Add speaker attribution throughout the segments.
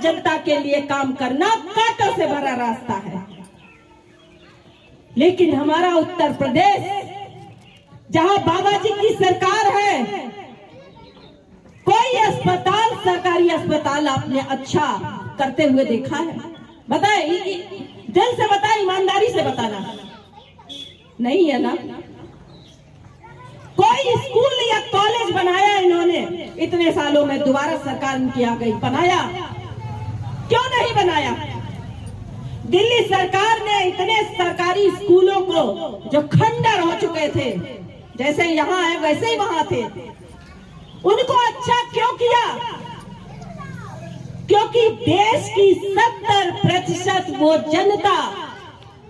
Speaker 1: जनता के लिए काम करना कांटों से भरा रास्ता है। लेकिन हमारा उत्तर प्रदेश, जहां बाबा जी की सरकार है, कोई अस्पताल, सरकारी अस्पताल आपने अच्छा करते हुए देखा है? बताए, दिल से बताए, ईमानदारी से बताना। नहीं है ना? कोई स्कूल या कॉलेज बनाया इन्होंने इतने सालों में? दोबारा सरकार इनकी आ गई, बनाया? क्यों नहीं बनाया? दिल्ली सरकार ने इतने सरकारी स्कूलों को जो खंडर हो चुके थे, जैसे यहाँ है वैसे ही वहां थे, उनको अच्छा क्यों किया? क्योंकि देश की 70% वो जनता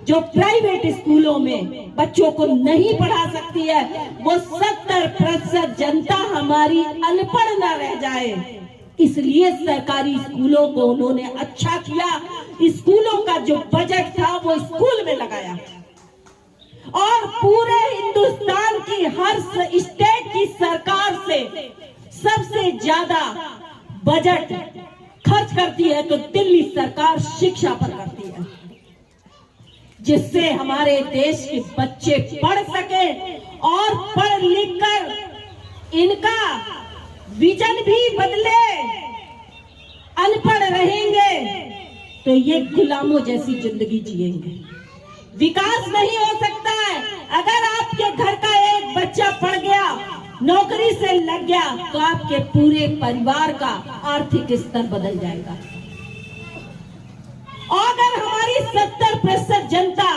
Speaker 1: जो प्राइवेट स्कूलों में बच्चों को नहीं पढ़ा सकती है, वो 70% जनता हमारी अनपढ़ न रह जाए, इसलिए सरकारी स्कूलों को उन्होंने अच्छा किया। स्कूलों का जो बजट था वो स्कूल में लगाया और पूरे हिंदुस्तान की हर स्टेट की सरकार से सबसे ज्यादा बजट खर्च करती है तो दिल्ली सरकार शिक्षा पर करती है, जिससे हमारे देश के बच्चे पढ़ सके और पढ़ लिख कर इनका विजन भी बदले। अनपढ़ रहेंगे तो ये गुलामों जैसी जिंदगी जिएंगे। विकास नहीं हो सकता है। अगर आपके घर का एक बच्चा पढ़ गया, नौकरी से लग गया, तो आपके पूरे परिवार का आर्थिक स्तर बदल जाएगा। और अगर हमारी 70% जनता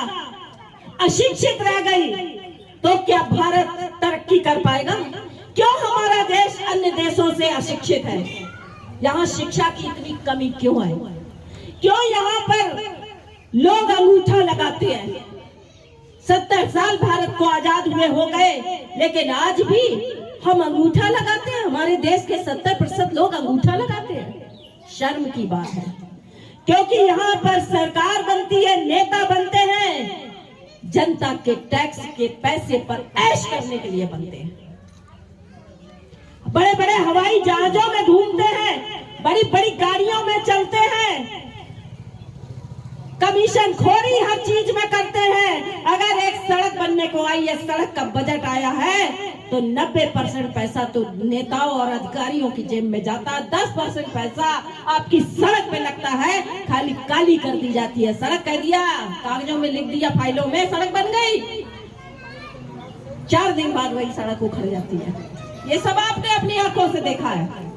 Speaker 1: अशिक्षित रह गई तो क्या भारत तरक्की कर पाएगा? क्यों हमारा देश अन्य देशों से अशिक्षित है? यहाँ शिक्षा की इतनी कमी क्यों है? क्यों यहाँ पर लोग अंगूठा लगाते हैं? 70 साल भारत को आजाद हुए हो गए, लेकिन आज भी हम अंगूठा लगाते हैं। हमारे देश के 70% लोग अंगूठा लगाते हैं। शर्म की बात है, क्योंकि यहाँ पर सरकार बनती है, नेता बनते हैं, जनता के टैक्स के पैसे पर ऐश करने के लिए बनते हैं। बड़े बड़े हवाई जहाजों में घूमते हैं, बड़ी बड़ी गाड़ियों में चलते हैं, कमीशन खोरी हर चीज में करते हैं। अगर एक सड़क बनने को आई है, सड़क का बजट आया है, तो 90% पैसा तो नेताओं और अधिकारियों की जेब में जाता है। 10% पैसा आपकी सड़क पे लगता है, खाली काली कर दी जाती है। सड़क कह दिया, कागजों में लिख दिया, फाइलों में, सड़क बन गई। 4 दिन बाद वही सड़क उखड़ जाती है। ये सब आपने अपनी आंखों से देखा है।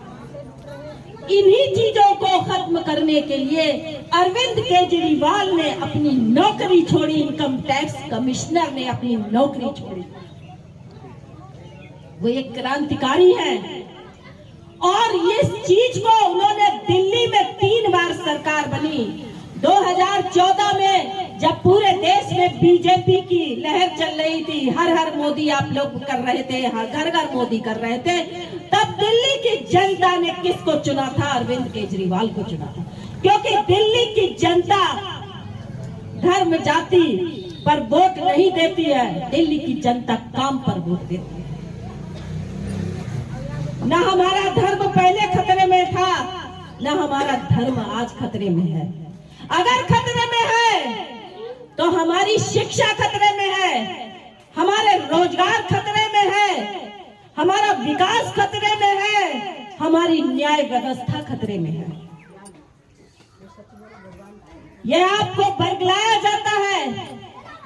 Speaker 1: इन्हीं चीजों को खत्म करने के लिए अरविंद केजरीवाल ने अपनी नौकरी छोड़ी, इनकम टैक्स कमिश्नर ने अपनी नौकरी छोड़ी। वो एक क्रांतिकारी है और इस चीज को उन्होंने दिल्ली में 3 बार सरकार बनी। 2014 में जब पूरे देश में बीजेपी की लहर चल रही थी, हर हर मोदी आप लोग कर रहे थे, घर घर मोदी कर रहे थे, तब दिल्ली की जनता ने किसको चुना था? अरविंद केजरीवाल को चुना था। क्योंकि दिल्ली की जनता धर्म जाति पर वोट नहीं देती है, दिल्ली की जनता काम पर वोट देती है। न हमारा धर्म पहले खतरे में था, न हमारा धर्म आज खतरे में है। अगर खतरे में है तो हमारी शिक्षा खतरे में है, हमारे रोजगार खतरे में है, हमारा विकास खतरे में है, हमारी न्याय व्यवस्था खतरे में है। यह आपको बरगलाया जाता है,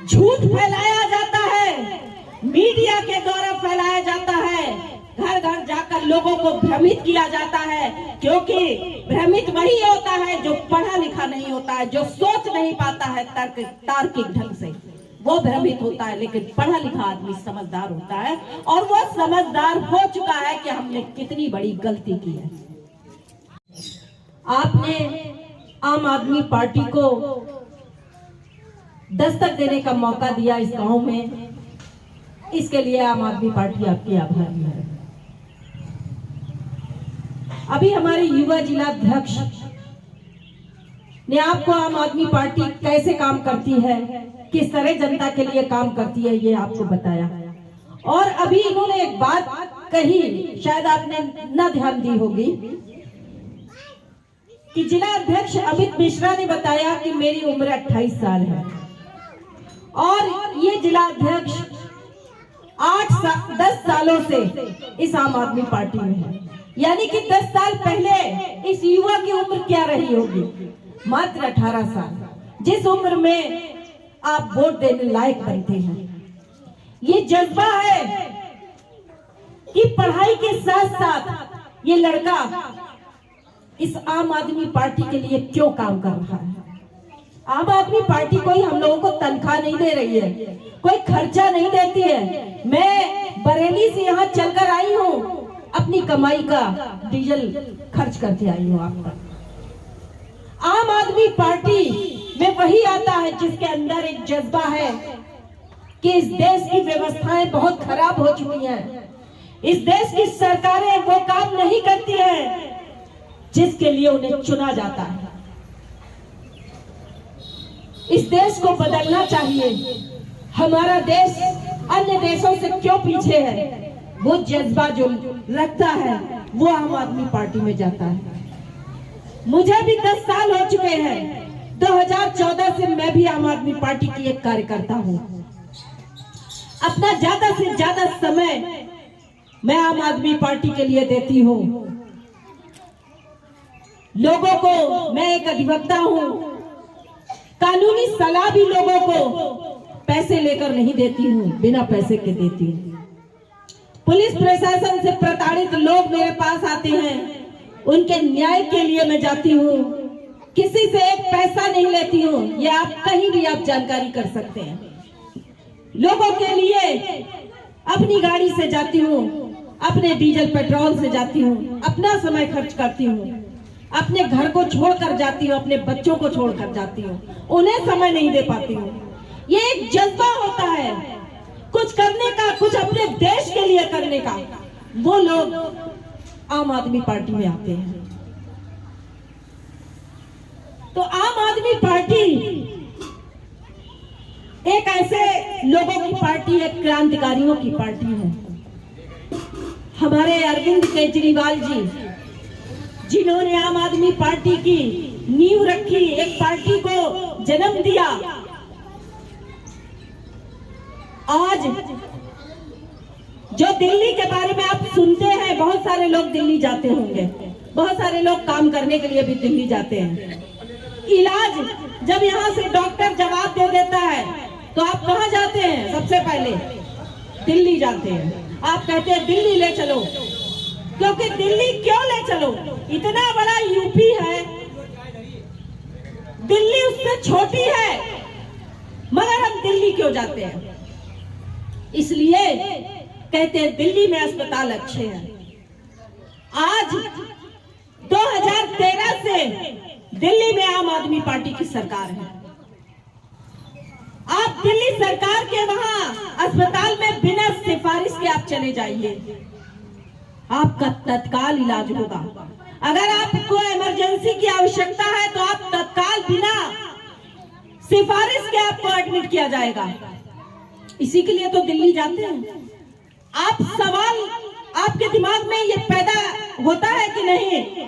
Speaker 1: झूठ फैलाया जाता है, मीडिया के द्वारा फैलाया जाता है, घर घर जाकर लोगों को भ्रमित किया जाता है। क्योंकि भ्रमित वही होता है जो पढ़ा लिखा नहीं होता है, जो सोच नहीं पाता है तार्किक ढंग से, वो भ्रमित होता है। लेकिन पढ़ा लिखा आदमी समझदार होता है, और वो समझदार हो चुका है कि हमने कितनी बड़ी गलती की है। आपने आम आदमी पार्टी को दस्तक देने का मौका दिया इस गांव में, इसके लिए आम आदमी पार्टी आपकी आभारी है। अभी हमारे युवा जिला अध्यक्ष ने आपको आम आदमी पार्टी कैसे काम करती है, किस तरह जनता के लिए काम करती है, ये आपको बताया। और अभी इन्होंने एक बात कही, शायद आपने न ध्यान दी होगी, कि जिला अध्यक्ष अमित मिश्रा ने बताया कि मेरी उम्र 28 साल है और ये जिला अध्यक्ष 10 सालों से इस आम आदमी पार्टी में है। यानी कि 10 साल पहले इस युवा की उम्र क्या रही होगी? मात्र 18 साल, जिस उम्र में आप वोट देने लायक बनते हैं। ये जज्बा है कि पढ़ाई के साथ साथ ये लड़का इस आम आदमी पार्टी के लिए क्यों काम कर रहा है। आम आदमी पार्टी कोई हम लोगों को तनख्वाह नहीं दे रही है, कोई खर्चा नहीं देती है। मैं बरेली से यहाँ चलकर आई हूँ, अपनी कमाई का डीजल खर्च करके आई हूँ। आप पर आम आदमी पार्टी में वही आता है जिसके अंदर एक जज्बा है कि इस देश की व्यवस्थाएं बहुत खराब हो चुकी हैं, इस देश की सरकारें वो काम नहीं करती हैं जिसके लिए उन्हें चुना जाता है। इस देश को बदलना चाहिए। हमारा देश अन्य देशों से क्यों पीछे है? वो जज्बा जो रखता है वो आम आदमी पार्टी में जाता है। मुझे भी 10 साल हो चुके हैं। 2014 से मैं भी आम आदमी पार्टी की एक कार्यकर्ता हूँ। अपना ज्यादा से ज्यादा समय मैं आम आदमी पार्टी के लिए देती हूँ। लोगों को मैं एक अधिवक्ता हूँ, कानूनी सलाह भी लोगों को पैसे लेकर नहीं देती हूँ, बिना पैसे के देती हूँ। पुलिस प्रशासन से प्रताड़ित लोग मेरे पास आते हैं, उनके न्याय के लिए मैं जाती हूँ, किसी से एक पैसा नहीं लेती हूँ। ये आप कहीं भी आप जानकारी कर सकते हैं। लोगों के लिए अपनी गाड़ी से जाती हूँ, अपने डीजल पेट्रोल से जाती हूँ, अपना समय खर्च करती हूँ, अपने घर को छोड़कर जाती हूँ, अपने बच्चों को छोड़कर जाती हूँ, उन्हें समय नहीं दे पाती हूँ। ये एक जज्बा होता है कुछ करने का, कुछ अपने देश के लिए करने का। वो लोग आम आदमी पार्टी में आते हैं। तो आम आदमी पार्टी एक ऐसे लोगों की पार्टी है, क्रांतिकारियों की पार्टी है। हमारे अरविंद केजरीवाल जी, जिन्होंने आम आदमी पार्टी की नींव रखी, एक पार्टी को जन्म दिया, आज जो दिल्ली के बारे में आप सुनते हैं, बहुत सारे लोग दिल्ली जाते होंगे, बहुत सारे लोग काम करने के लिए भी दिल्ली जाते हैं। इलाज जब यहाँ से डॉक्टर जवाब दे देता है तो आप कहाँ जाते हैं? सबसे पहले दिल्ली जाते हैं। आप कहते हैं दिल्ली ले चलो, क्योंकि दिल्ली क्यों ले चलो? इतना बड़ा यूपी है, दिल्ली उससे छोटी है, मगर हम दिल्ली क्यों जाते हैं? इसलिए कहते हैं दिल्ली में अस्पताल अच्छे हैं। आज 2013 से दिल्ली में आम आदमी पार्टी की सरकार है। आप दिल्ली सरकार के वहां अस्पताल में बिना सिफारिश के आप चले जाइए, आपका तत्काल इलाज होगा। अगर आपको इमरजेंसी की आवश्यकता है तो आप तत्काल बिना सिफारिश के आपको एडमिट किया जाएगा। इसी के लिए तो दिल्ली जाते हैं। आप सवाल आपके दिमाग में ये पैदा होता है कि नहीं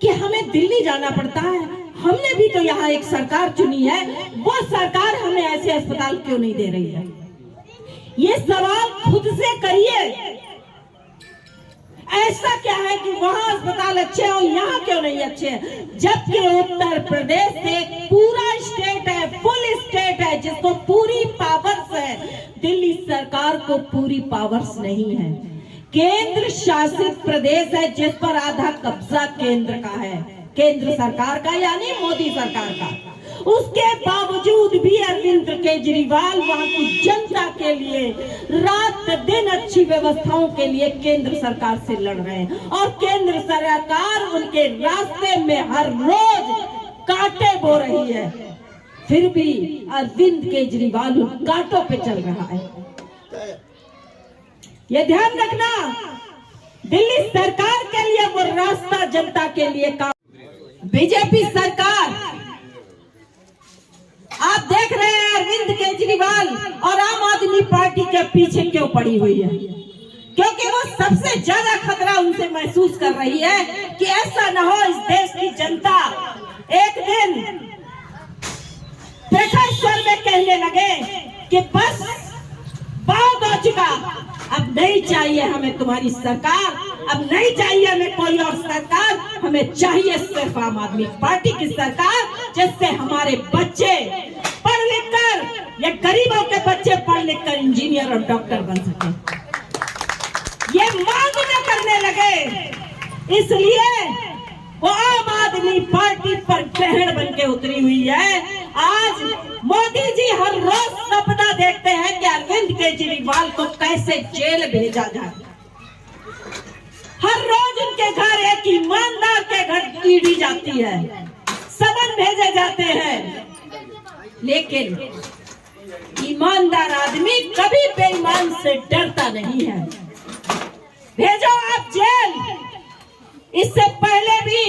Speaker 1: कि हमें दिल्ली जाना पड़ता है? हमने भी तो यहाँ एक सरकार चुनी है, वो सरकार हमें ऐसे अस्पताल क्यों नहीं दे रही है? ये सवाल खुद से करिए। ऐसा क्या है कि वहां अस्पताल अच्छे हैं और यहाँ क्यों नहीं अच्छे हैं? जबकि उत्तर प्रदेश एक पूरा स्टेट है, फुल स्टेट है, जिसको पूरी पावर्स है। दिल्ली सरकार को पूरी पावर्स नहीं है। केंद्र शासित प्रदेश है जिस पर आधा कब्जा केंद्र का है, केंद्र सरकार का, यानी मोदी सरकार का। उसके बावजूद भी अरविंद केजरीवाल वहां की जनता के लिए रात दिन अच्छी व्यवस्थाओं के लिए केंद्र सरकार से लड़ रहे हैं, और केंद्र सरकार उनके रास्ते में हर रोज कांटे बो रही है। फिर भी अरविंद केजरीवाल उन कांटों पे चल रहा है। ये ध्यान रखना, दिल्ली सरकार के लिए वो रास्ता जनता के लिए काम। बीजेपी सरकार, आप देख रहे हैं अरविंद केजरीवाल और आम आदमी पार्टी के पीछे क्यों पड़ी हुई है? क्योंकि वो सबसे ज्यादा खतरा उनसे महसूस कर रही है कि ऐसा न हो इस देश की जनता एक दिन प्रखर स्वर में कहने लगे कि बस बहुत हो चुका, अब नहीं चाहिए हमें तुम्हारी सरकार, अब नहीं चाहिए हमें कोई और सरकार, हमें चाहिए सिर्फ आम आदमी पार्टी की सरकार, जिससे हमारे बच्चे पढ़ लिख कर, ये गरीबों के बच्चे पढ़ लिख कर इंजीनियर और डॉक्टर बन सके। ये मांग न करने लगे, इसलिए वो आम आदमी पार्टी पर ग्रहण बन के उतरी हुई है। आज मोदी जी हर रोज सपना देखते हैं कि अरविंद केजरीवाल को कैसे जेल भेजा जाए। हर रोज उनके घर एक ईमानदार के घर ईडी जाती है, समन भेजे जाते हैं, लेकिन ईमानदार आदमी कभी बेईमान से डरता नहीं है। भेजो आप जेल। इससे पहले भी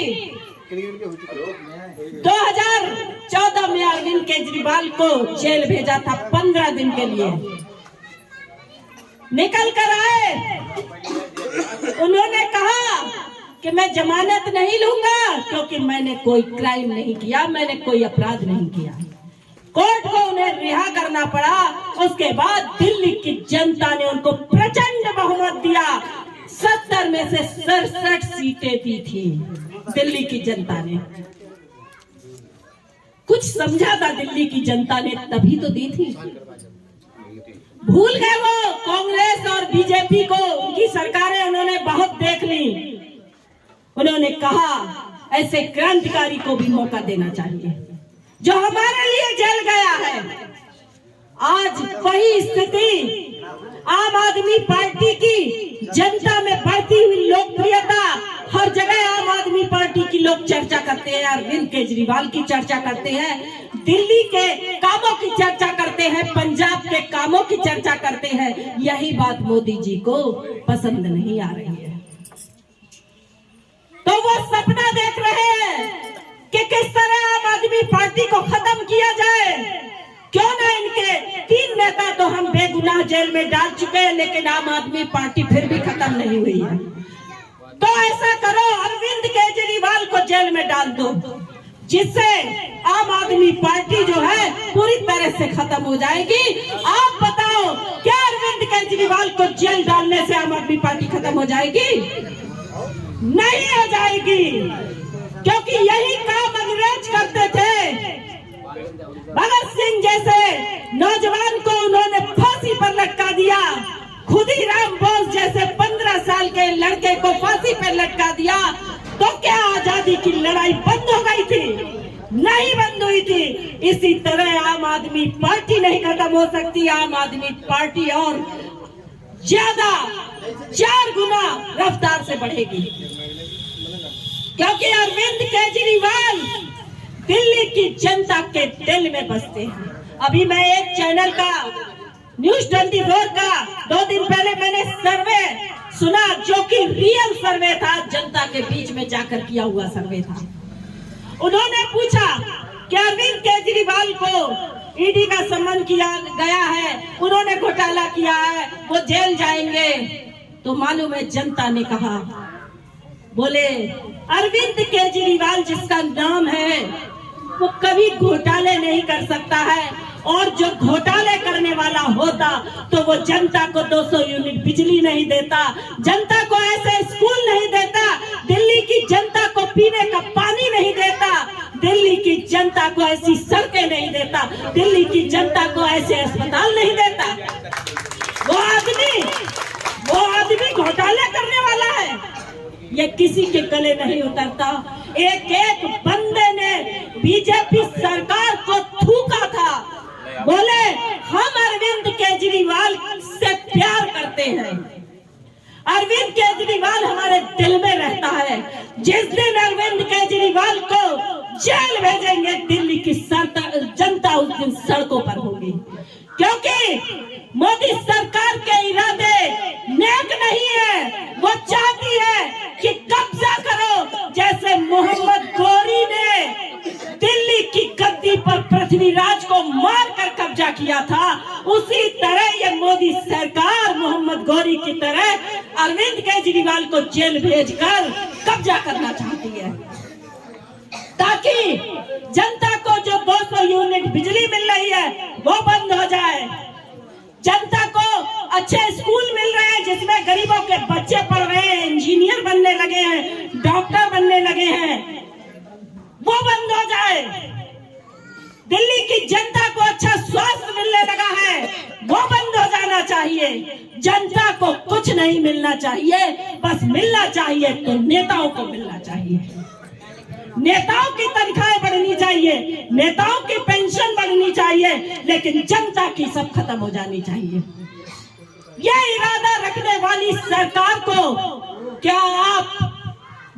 Speaker 1: 2014 में अरविंद केजरीवाल को जेल भेजा था 15 दिन के लिए, निकल कर आए। उन्होंने कहा कि मैं जमानत नहीं लूंगा क्योंकि मैंने कोई क्राइम नहीं किया, मैंने कोई अपराध नहीं किया। कोर्ट को उन्हें रिहा करना पड़ा। उसके बाद दिल्ली की जनता ने उनको प्रचंड बहुमत दिया। 70 में से 67 सीटें दी थी दिल्ली की जनता ने। कुछ समझा था दिल्ली की जनता ने, तभी तो दी थी। भूल गए वो कांग्रेस और बीजेपी को, उनकी सरकारें उन्होंने बहुत देख ली। उन्होंने कहा ऐसे क्रांतिकारी को भी मौका देना चाहिए जो हमारे लिए जल गया है। आज वही स्थिति आम आदमी पार्टी की जनता में बढ़ती हुई लोकप्रियता, हर जगह आम आदमी पार्टी की लोग चर्चा करते हैं, अरविंद केजरीवाल की चर्चा करते हैं, दिल्ली के कामों की चर्चा करते हैं, पंजाब के कामों की चर्चा करते हैं। यही बात मोदी जी को पसंद नहीं आ रही है। तो वो सपना देख रहे हैं कि किस तरह आम आदमी पार्टी को खत्म किया जाए। क्यों ना इनके 3 नेता तो हम बेगुनाह जेल में डाल चुके हैं, लेकिन आम आदमी पार्टी फिर भी खत्म नहीं हुई है। तो ऐसा करो, अरविंद केजरीवाल को जेल में डाल दो, जिससे आम आदमी पार्टी जो है पूरी तरह से खत्म हो जाएगी। आप बताओ, क्या अरविंद केजरीवाल को जेल डालने से आम आदमी पार्टी खत्म हो जाएगी? नहीं हो जाएगी, क्योंकि यही काम अंग्रेज करते थे। भगत सिंह जैसे नौजवान को उन्होंने फांसी पर लटका दिया, खुदीराम बोस जैसे 15 साल के लड़के को फांसी पर लटका दिया। तो क्या आजादी की लड़ाई बंद हो गई थी? नहीं बंद हुई थी। इसी तरह आम आदमी पार्टी नहीं खत्म हो सकती। आम आदमी पार्टी और ज्यादा 4 गुना रफ्तार से बढ़ेगी, क्योंकि अरविंद केजरीवाल दिल्ली की जनता के दिल में बसते हैं। अभी मैं एक चैनल का न्यूज़ 24 का 2 दिन पहले मैंने सर्वे सुना, जो कि रियल सर्वे था, जनता के बीच में जाकर किया हुआ सर्वे था। उन्होंने पूछा कि अरविंद केजरीवाल को ईडी का सम्मान किया गया है, उन्होंने घोटाला किया है, वो जेल जाएंगे। तो मालूम है जनता ने कहा, बोले अरविंद केजरीवाल जिसका नाम है वो कभी घोटाले नहीं कर सकता है, और जो घोटाले करने वाला होता तो वो जनता को 200 यूनिट बिजली नहीं देता, जनता को ऐसे स्कूल नहीं देता, दिल्ली की जनता को पीने का पानी नहीं देता, दिल्ली की जनता को ऐसी सड़कें नहीं देता, दिल्ली की जनता को ऐसे अस्पताल नहीं देता। वो आदमी घोटाले करने वाला है, ये किसी के गले नहीं उतरता। एक एक बंदे ने बीजेपी सरकार को थूका था, बोले हम अरविंद केजरीवाल से प्यार करते हैं, अरविंद केजरीवाल हमारे दिल में रहता है। जिस दिन अरविंद केजरीवाल को जेल भेजेंगे, दिल्ली की जनता उस दिन सड़कों पर होगी, क्योंकि मोदी सरकार के इरादे नेक नहीं है। वो चाहती है कि कब्जा करो, जैसे मोहम्मद गौरी ने दिल्ली की गद्दी पर पृथ्वीराज को मारकर कब्जा किया था, उसी तरह ये मोदी सरकार मोहम्मद गौरी की तरह केजरीवाल को जेल भेजकर कब्जा करना चाहती है, ताकि जनता को जो 200 यूनिट बिजली मिल रही है वो बंद हो जाए, जनता को अच्छे स्कूल मिल रहे हैं जिसमें गरीबों के बच्चे पढ़ रहे हैं, इंजीनियर बनने लगे हैं, डॉक्टर बनने लगे हैं, वो बंद हो जाए। दिल्ली की जनता को अच्छा स्वास्थ्य मिलने लगा है, वो बंद हो जाना चाहिए। जनता को कुछ नहीं मिलना चाहिए, बस मिलना चाहिए तो नेताओं को मिलना चाहिए। नेताओं की तनख्वाहें बढ़नी चाहिए, नेताओं की पेंशन बढ़नी चाहिए, लेकिन जनता की सब खत्म हो जानी चाहिए। यह इरादा रखने वाली सरकार को क्या आप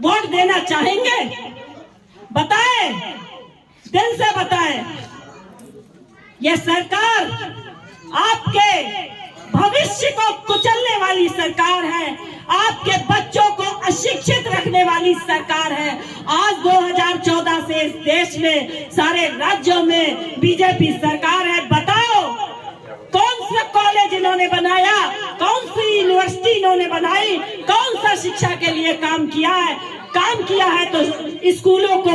Speaker 1: वोट देना चाहेंगे? बताएं, दिल से बताएं। यह सरकार आपके भविष्य को कुचलने वाली सरकार है, आपके बच्चों को अशिक्षित रखने वाली सरकार है। आज 2014 से इस देश में सारे राज्यों में बीजेपी सरकार है। बताओ कौन सा कॉलेज इन्होंने बनाया, कौन सी यूनिवर्सिटी इन्होंने बनाई, कौन सा शिक्षा के लिए काम किया है? काम किया है तो स्कूलों को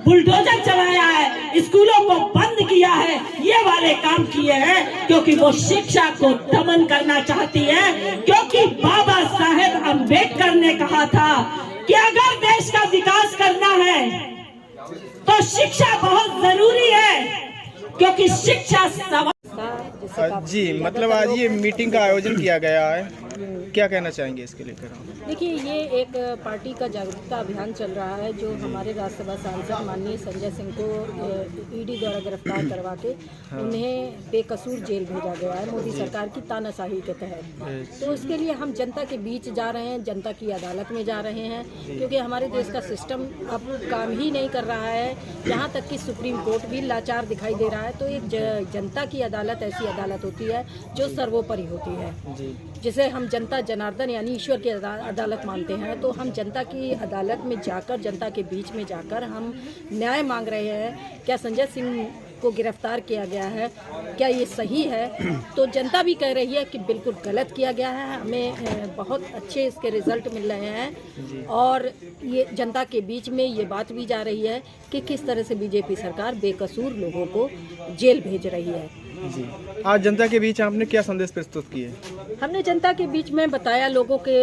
Speaker 1: बुलडोजर चलाया है, स्कूलों को बंद किया है, ये वाले काम किए हैं क्योंकि वो शिक्षा को दमन करना चाहती है। क्योंकि बाबा साहेब अम्बेडकर ने कहा था कि अगर देश का विकास करना है तो शिक्षा बहुत जरूरी है, क्योंकि शिक्षा
Speaker 2: जी मतलब आज ये मीटिंग का आयोजन किया गया है, क्या कहना चाहेंगे इसके लेकर?
Speaker 3: देखिए, ये एक पार्टी का जागरूकता अभियान चल रहा है जो हमारे राज्यसभा सांसद माननीय संजय सिंह को ईडी द्वारा गिरफ्तार करवा के उन्हें बेकसूर जेल भेजा गया है मोदी सरकार की तानाशाही के तहत। तो इसके लिए हम जनता के बीच जा रहे हैं, जनता की अदालत में जा रहे हैं, क्योंकि हमारे देश का सिस्टम अब काम ही नहीं कर रहा है। यहाँ तक कि सुप्रीम कोर्ट भी लाचार दिखाई दे रहा है। तो एक जनता की अदालत ऐसी अदालत होती है जो सर्वोपरि होती है, जिसे हम जनता जनार्दन यानी ईश्वर की अदालत मानते हैं। तो हम जनता की अदालत में जाकर, जनता के बीच में जाकर हम न्याय मांग रहे हैं। क्या संजय सिंह को गिरफ्तार किया गया है, क्या ये सही है? तो जनता भी कह रही है कि बिल्कुल गलत किया गया है। हमें बहुत अच्छे इसके रिजल्ट मिल रहे हैं और ये जनता के बीच में ये बात भी जा रही है कि किस तरह से बीजेपी सरकार बेकसूर लोगों को जेल भेज रही है।
Speaker 2: जी, आज जनता के बीच आपने क्या संदेश प्रस्तुत किए?
Speaker 3: हमने जनता के बीच में बताया, लोगों के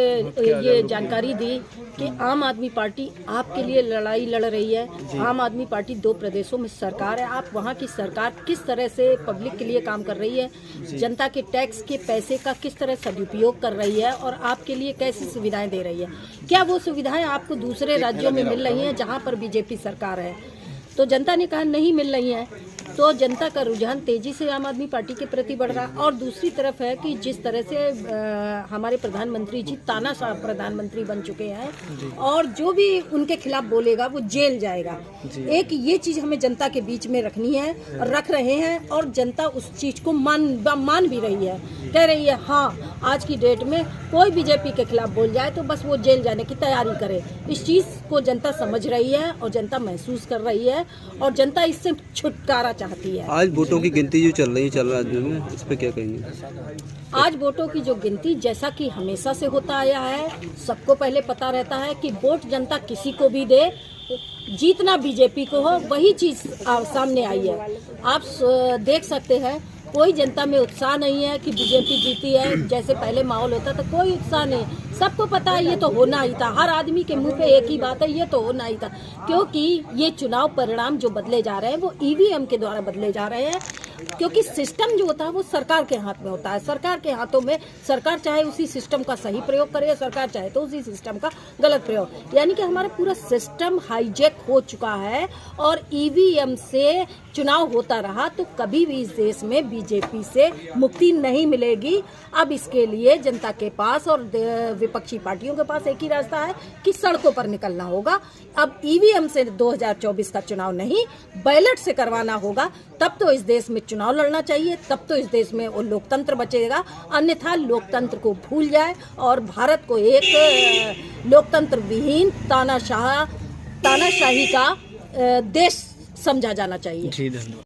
Speaker 3: ये जानकारी दी कि आम आदमी पार्टी आपके लिए लड़ाई लड़ रही है। आम आदमी पार्टी 2 प्रदेशों में सरकार है। आप वहाँ की सरकार किस तरह से पब्लिक के लिए काम कर रही है, जनता के टैक्स के पैसे का किस तरह सदुपयोग कर रही है और आपके लिए कैसी सुविधाएं दे रही है। क्या वो सुविधाएं आपको दूसरे राज्यों में मिल रही हैं जहाँ पर बीजेपी सरकार है? तो जनता ने कहा नहीं मिल रही हैं। तो जनता का रुझान तेजी से आम आदमी पार्टी के प्रति बढ़ रहा है। और दूसरी तरफ है कि जिस तरह से हमारे प्रधानमंत्री जी तानाशाह प्रधानमंत्री बन चुके हैं और जो भी उनके खिलाफ बोलेगा वो जेल जाएगा। एक ये चीज हमें जनता के बीच में रखनी है और रख रहे हैं, और जनता उस चीज को मान भी रही है, कह रही है हाँ आज की डेट में कोई बीजेपी के खिलाफ बोल जाए तो बस वो जेल जाने की तैयारी करे। इस चीज को जनता समझ रही है और जनता महसूस कर रही है और जनता इससे छुटकारा चाहती है।
Speaker 4: आज वोटों की गिनती जो चल रही है इस पे क्या कहेंगे?
Speaker 3: आज वोटों की जो गिनती जैसा कि हमेशा से होता आया है, सबको पहले पता रहता है कि वोट जनता किसी को भी दे, जीतना बीजेपी को हो, वही चीज सामने आई है। आप देख सकते हैं कोई जनता में उत्साह नहीं है कि बीजेपी जीती है। जैसे पहले माहौल होता था, कोई उत्साह नहीं। सबको पता है ये तो होना ही था, हर आदमी के मुंह पे एक ही बात है, ये तो होना ही था। क्योंकि ये चुनाव परिणाम जो बदले जा रहे हैं वो ईवीएम के द्वारा बदले जा रहे हैं, क्योंकि सिस्टम जो होता है वो सरकार के हाथ में होता है। सरकार के हाथों में, सरकार चाहे उसी सिस्टम का सही प्रयोग करे, सरकार चाहे तो उसी सिस्टम का गलत प्रयोग। यानी कि हमारा पूरा सिस्टम हाईजैक हो चुका है और ईवीएम से चुनाव होता रहा तो कभी भी इस देश में बीजेपी से मुक्ति नहीं मिलेगी। अब इसके लिए जनता के पास और विपक्षी पार्टियों के पास एक ही रास्ता है कि सड़कों पर निकलना होगा। अब ईवीएम से 2024 का चुनाव नहीं, बैलेट से करवाना होगा। तब तो इस देश में चुनाव लड़ना चाहिए, तब तो इस देश में वो लोकतंत्र बचेगा। अन्यथा लोकतंत्र को भूल जाए और भारत को एक लोकतंत्र विहीन तानाशाही का देश समझा जाना चाहिए।
Speaker 2: जी धन्यवाद।